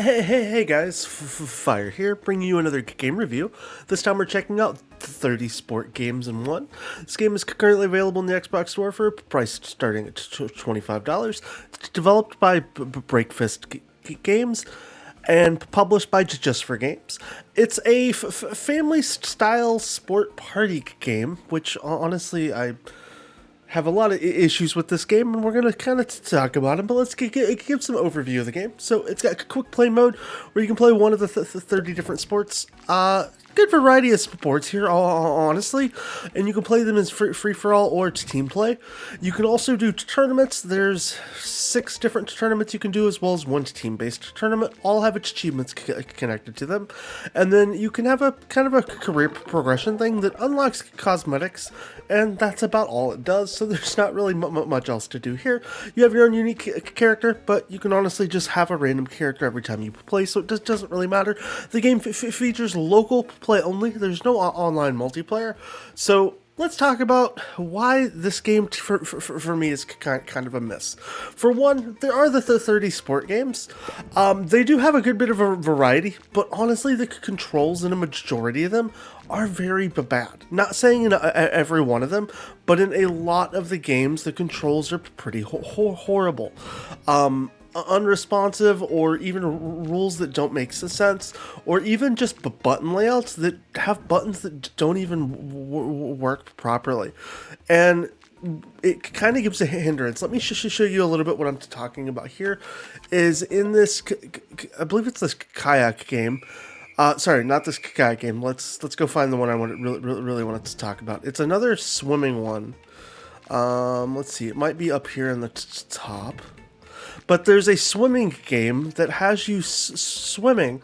Hey guys, Fire here, bringing you another game review. This time we're checking out 30 sport games in one. This game is currently available in the Xbox Store for a price starting at $25. It's developed by Breakfast Games and published by Just for Games. It's a family-style sport party game, which honestly I have a lot of issues with this game, and we're going to kind of talk about them, but let's give some overview of the game. So it's got a quick play mode where you can play one of the 30 different sports. Good variety of sports here, honestly, and you can play them as free-for-all or team play. You can also do tournaments. There's 6 different tournaments you can do, as well as one team-based tournament. All have achievements connected to them, and then you can have a kind of a career progression thing that unlocks cosmetics, and that's about all it does. So there's not really much else to do here. You have your own unique character, but you can honestly just have a random character every time you play, so it doesn't really matter. The game features local play only. There's no online multiplayer. So let's talk about why this game for me is kind of a miss. For one, there are the 30 sport games. They do have a good bit of a variety, but honestly the controls in a majority of them are very bad. Not saying in every one of them, but in a lot of the games the controls are pretty horrible. Unresponsive, or even rules that don't make sense, or even just button layouts that have buttons that don't even work properly. And it kind of gives a hindrance. Let me show you a little bit what I'm talking about here. Is in this, I believe it's this kayak game. Sorry, not this kayak game. Let's go find the one I really wanted to talk about. It's another swimming one. Let's see. It might be up here in the top. But there's a swimming game that has you swimming,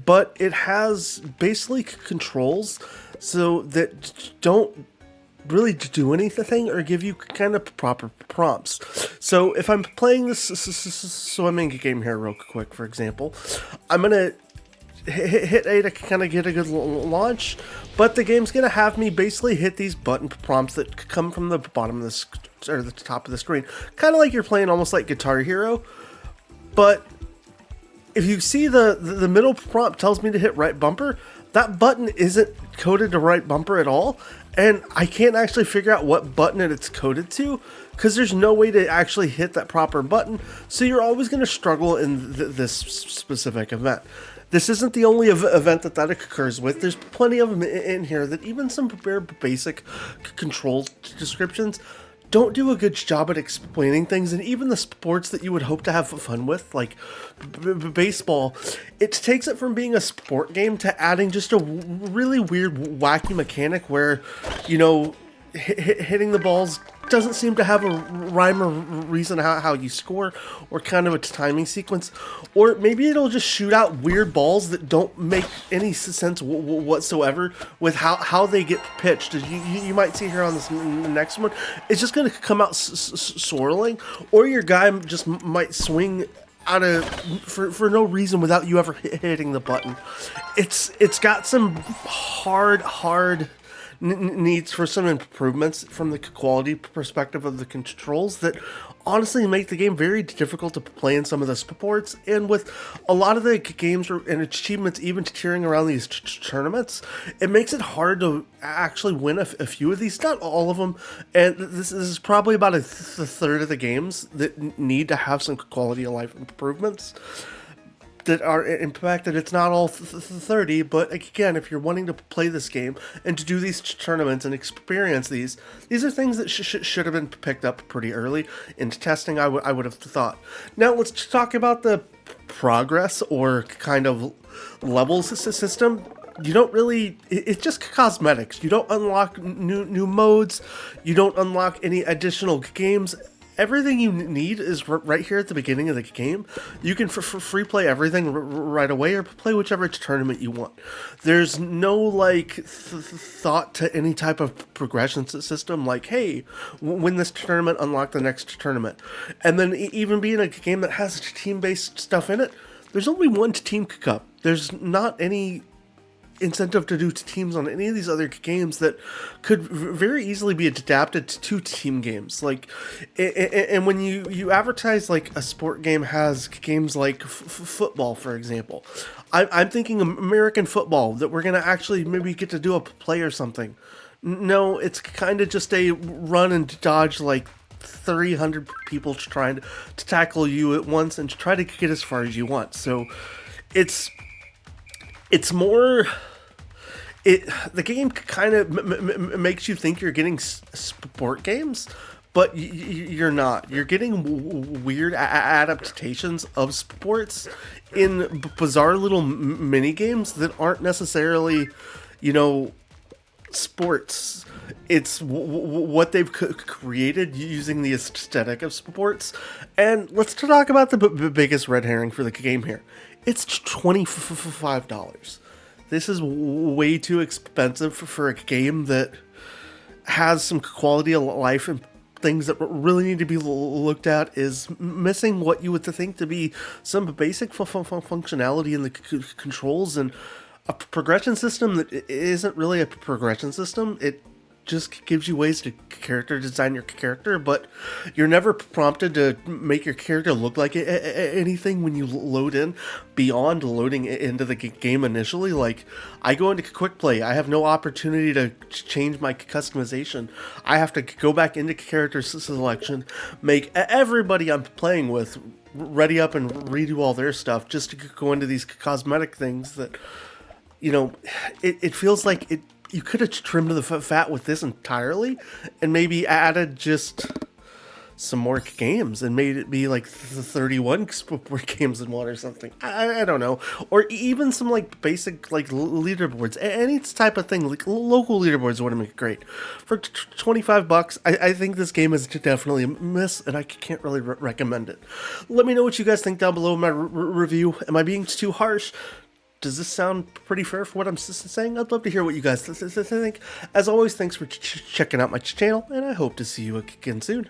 but it has basically controls so that don't really do anything or give you kind of proper prompts. So if I'm playing this swimming game here real quick, for example, I'm going to hit A to kind of get a good launch, but the game's going to have me basically hit these button prompts that come from the bottom of this, or the top of the screen, kind of like you're playing almost like Guitar Hero. But if you see the middle prompt tells me to hit right bumper, that button isn't coded to right bumper at all, and I can't actually figure out what button it's coded to, because there's no way to actually hit that proper button, so you're always going to struggle in this specific event. This isn't the only event that occurs with. There's plenty of them in here that even some very basic control descriptions don't do a good job at explaining things, and even the sports that you would hope to have fun with, like baseball, it takes it from being a sport game to adding just a really weird, wacky mechanic where, you know, hitting the balls doesn't seem to have a rhyme or reason how you score, or kind of a timing sequence, or maybe it'll just shoot out weird balls that don't make any sense whatsoever with how they get pitched. You might see here on this next one, it's just going to come out swirling, or your guy just might swing out of for no reason without you ever hitting the button. It's got some hard needs for some improvements from the quality perspective of the controls that honestly make the game very difficult to play in some of the sports. And with a lot of the games and achievements even tearing around these tournaments, it makes it hard to actually win a few of these, not all of them. And this is probably about a third of the games that need to have some quality of life improvements that are impacted. It's not all 30, but again, if you're wanting to play this game and to do these tournaments and experience these are things that should have been picked up pretty early into testing, I would have thought. Now let's talk about the progress or kind of levels system. You don't really, it's just cosmetics. You don't unlock new modes. You don't unlock any additional games. Everything you need is right here at the beginning of the game. You can free play everything right away, or play whichever tournament you want. There's no like thought to any type of progression system, like, hey, win this tournament, unlock the next tournament. And then even being a game that has team-based stuff in it, there's only one team cup. There's not any incentive to do teams on any of these other games that could very easily be adapted to team games. Like, and when you advertise like a sport game has games like football, for example, I'm thinking American football that we're gonna actually maybe get to do a play or something. No, it's kind of just a run and dodge like 300 people trying to tackle you at once and try to get as far as you want. So it's more the game kind of makes you think you're getting sport games, but you're not. You're getting weird adaptations of sports in bizarre little mini games that aren't necessarily, you know, sports. It's what they've created using the aesthetic of sports. And let's talk about the biggest red herring for the game here. It's $25. This is way too expensive for a game that has some quality of life and things that really need to be looked at. Is missing what you would think to be some basic functionality in the controls and a progression system that isn't really a progression system. It just gives you ways to character design your character, but you're never prompted to make your character look like anything when you load in beyond loading into the game initially. Like, I go into quick play, I have no opportunity to change my customization. I have to go back into character selection, make everybody I'm playing with ready up and redo all their stuff just to go into these cosmetic things that, you know, it feels like you could have trimmed the fat with this entirely and maybe added just some more games and made it be like 31 sport games in one or something. I don't know. Or even some like basic like leaderboards, any type of thing, like local leaderboards would make it great. For $25, I think this game is definitely a miss and I can't really recommend it. Let me know what you guys think down below in my review. Am I being too harsh? Does this sound pretty fair for what I'm saying? I'd love to hear what you guys think. As always, thanks for checking out my channel, and I hope to see you again soon.